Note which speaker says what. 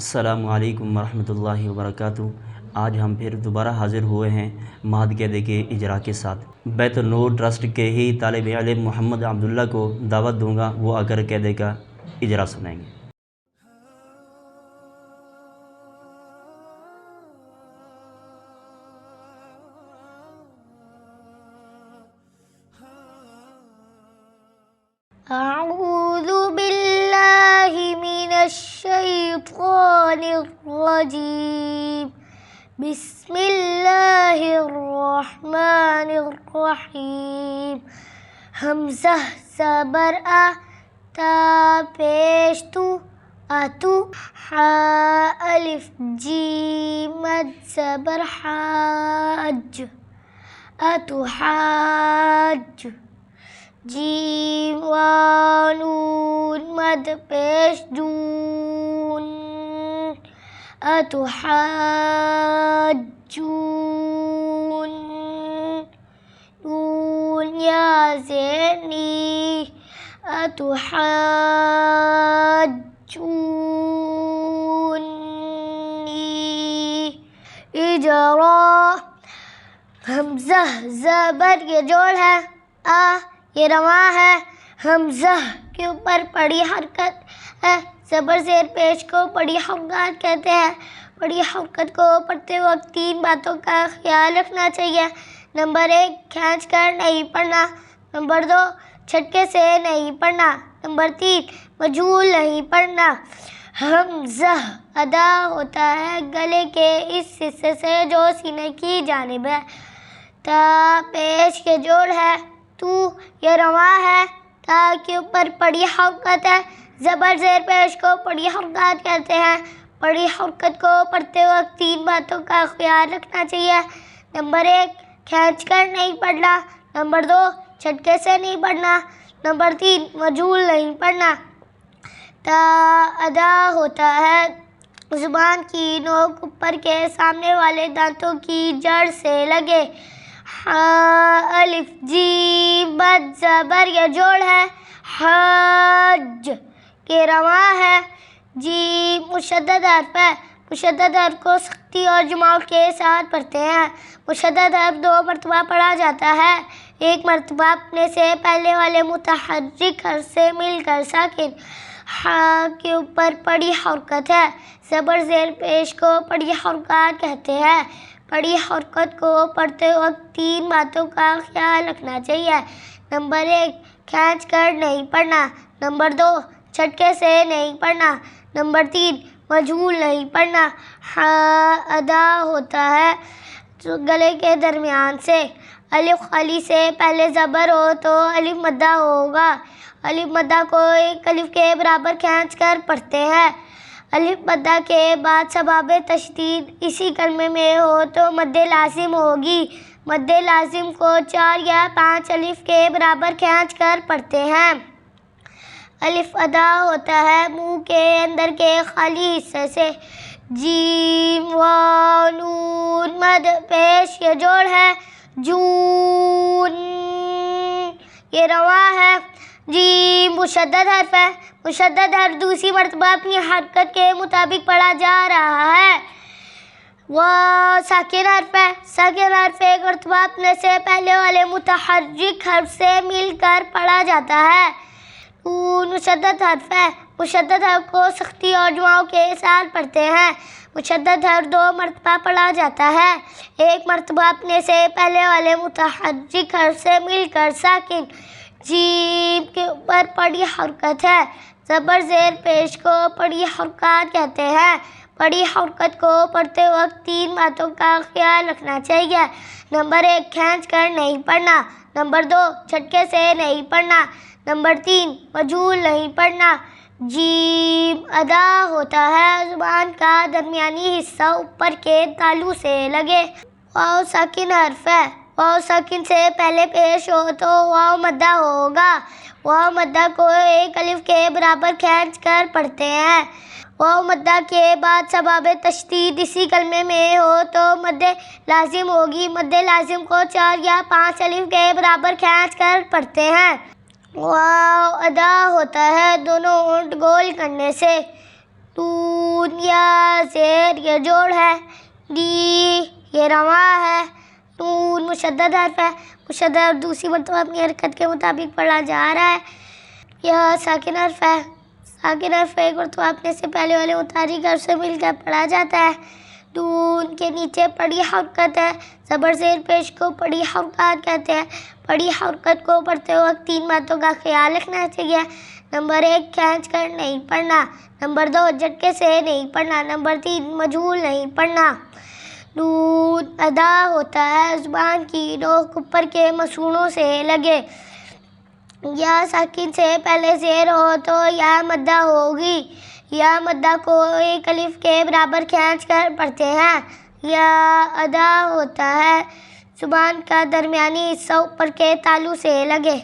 Speaker 1: السلام علیکم ورحمۃ اللہ وبرکاتہ۔ آج ہم پھر دوبارہ حاضر ہوئے ہیں مہد قیدے کے اجرا کے ساتھ۔ بیت النور ٹرسٹ کے ہی طالب علم محمد عبداللہ کو دعوت دوں گا، وہ آ کر قیدے کا اجرا سنائیں گے۔
Speaker 2: اعوذ باللہ من الشیطان الرجیم، بسم اللہ الرحمن الرحیم۔ حمزہ زبر آ، تا پیش تو، اتو، حا الف جیم مد زبر حاج، اتو حاج۔ جیم واو نون مد پیش جون، اتحاجون۔ نون یا زینی، اتحاجونی۔ اجرا، حمزہ زبر یہ جوڑ ہے، آ یہ رواں ہے، حمزہ کے اوپر بڑی حرکت ہے، زبر زیر پیش کو بڑی حرکات کہتے ہیں۔ بڑی حرکت کو پڑھتے وقت تین باتوں کا خیال رکھنا چاہیے۔ نمبر 1، کھینچ کر نہیں پڑھنا۔ نمبر 2، چھٹکے سے نہیں پڑھنا۔ نمبر 3، مجھول نہیں پڑھنا۔ حمزہ ادا ہوتا ہے گلے کے اس حصے سے جو سینے کی جانب ہے۔ تا پیش کے جوڑ ہے، تو یہ رواں ہے، تا کے اوپر بڑی حرکت ہے، زبر زیر پیش کو بڑی حرکات کہتے ہیں۔ بڑی حرکت کو پڑھتے وقت تین باتوں کا خیال رکھنا چاہیے۔ نمبر 1، کھینچ کر نہیں پڑھنا۔ نمبر 2، چھٹکے سے نہیں پڑھنا۔ نمبر 3، مجھول نہیں پڑھنا۔ تا ادا ہوتا ہے زبان کی نوک اوپر کے سامنے والے دانتوں کی جڑ سے لگے۔ حا الف جیم مد زبر یہ جوڑ ہے، حاج یہ رواں ہے۔ جیم مشدد حرف ہے، مشدد حرف کو سختی اور جماعت کے ساتھ پڑھتے ہیں۔ مشدد حرف 2 مرتبہ پڑھا جاتا ہے، ایک مرتبہ اپنے سے پہلے والے متحرک حرف سے مل کر ساکن۔ حا کے اوپر بڑی حرکت ہے، زبر زیر پیش کو بڑی حرکات کہتے ہیں۔ بڑی حرکت کو پڑھتے وقت تین باتوں کا خیال رکھنا چاہیے۔ نمبر 1، کھینچ کر نہیں پڑھنا۔ نمبر 2، چھٹکے سے نہیں پڑھنا۔ نمبر 3، مجھول نہیں پڑھنا۔ حا ادا ہوتا ہے گلے کے درمیان سے۔ الف خالی سے پہلے زبر ہو تو الف مدہ ہوگا۔ الف مدہ کو ایک الف کے برابر کھینچ کر پڑھتے ہیں۔ الف مدہ کے بعد سباب تشدید اسی کلمے میں ہو تو مد لازم ہوگی۔ مد لازم کو 4 یا 5 الف کے برابر کھینچ کر پڑھتے ہیں۔ الف ادا ہوتا ہے منہ کے اندر کے خالی حصے سے۔ جیم واو نون مد پیش یہ جوڑ ہے، جون یہ رواں ہے۔ جیم مشدد حرف ہے، مشدد حرف دوسری مرتبہ اپنی حرکت کے مطابق پڑھا جا رہا ہے۔ واو ساکن حرف ہے، ساکن حرف ایک مرتبہ اپنے سے پہلے والے متحرک حرف سے مل کر پڑھا جاتا ہے۔ نون مشدد حرف ہے، مشدد حرف کو سختی اور جماؤں کے ساتھ پڑھتے ہیں۔ مشدد حرف 2 مرتبہ پڑھا جاتا ہے، ایک مرتبہ اپنے سے پہلے والے متحرک حرف سے مل کر ساکن۔ جیم کے اوپر بڑی حرکت ہے، زبر زیر پیش کو بڑی حرکات کہتے ہیں۔ بڑی حرکت کو پڑھتے وقت تین باتوں کا خیال رکھنا چاہیے۔ نمبر 1، کھینچ کر نہیں پڑھنا۔ نمبر 2، چھٹکے سے نہیں پڑھنا۔ نمبر 3، مجھول نہیں پڑھنا۔ جیم ادا ہوتا ہے زبان کا درمیانی حصہ اوپر کے تالو سے لگے۔ واو ساکن حرف ہے، واو ساکن سے پہلے پیش ہو تو واو مدہ ہوگا۔ واو مدہ کو ایک الف کے برابر کھینچ کر پڑھتے ہیں۔ واو مدہ کے بعد سباب تشدید اسی کلمے میں ہو تو مد لازم ہوگی۔ مد لازم کو 4 یا 5 الف کے برابر کھینچ کر پڑھتے ہیں۔ واو ادا ہوتا ہے دونوں ہونٹ گول کرنے سے۔ نون یا زیر یہ جوڑ ہے، دی یہ رواں ہے، نون مشدد حرف ہے، مشدد دوسری مرتبہ اپنی حرکت کے مطابق پڑھا جا رہا ہے۔ یہ ساکن حرف ہے، ساکن حرف ایک مرتبہ اپنے سے پہلے والے متحرک حرف سے مل کر پڑھا جاتا ہے۔ نون کے نیچے پڑی حرکت ہے، زبر زیر پیش کو پڑی حرکات کہتے ہیں۔ پڑی حرکت کو پڑھتے وقت 3 باتوں کا خیال رکھنا چاہیے۔ نمبر 1 کھینچ کر نہیں پڑھنا، نمبر 2 جھٹکے سے نہیں پڑھنا، نمبر 3 مجہول نہیں پڑھنا۔ نون ادا ہوتا ہے زبان کی نوک اوپر کے مسوڑوں سے لگے۔ یا ساکن سے پہلے زیر ہو تو یا مدہ ہوگی۔ یا مدہ کو ایک الف کے برابر کھینچ کر پڑھتے ہیں۔ یا ادا ہوتا ہے زبان کا درمیانی حصہ اوپر کے تالو سے لگے۔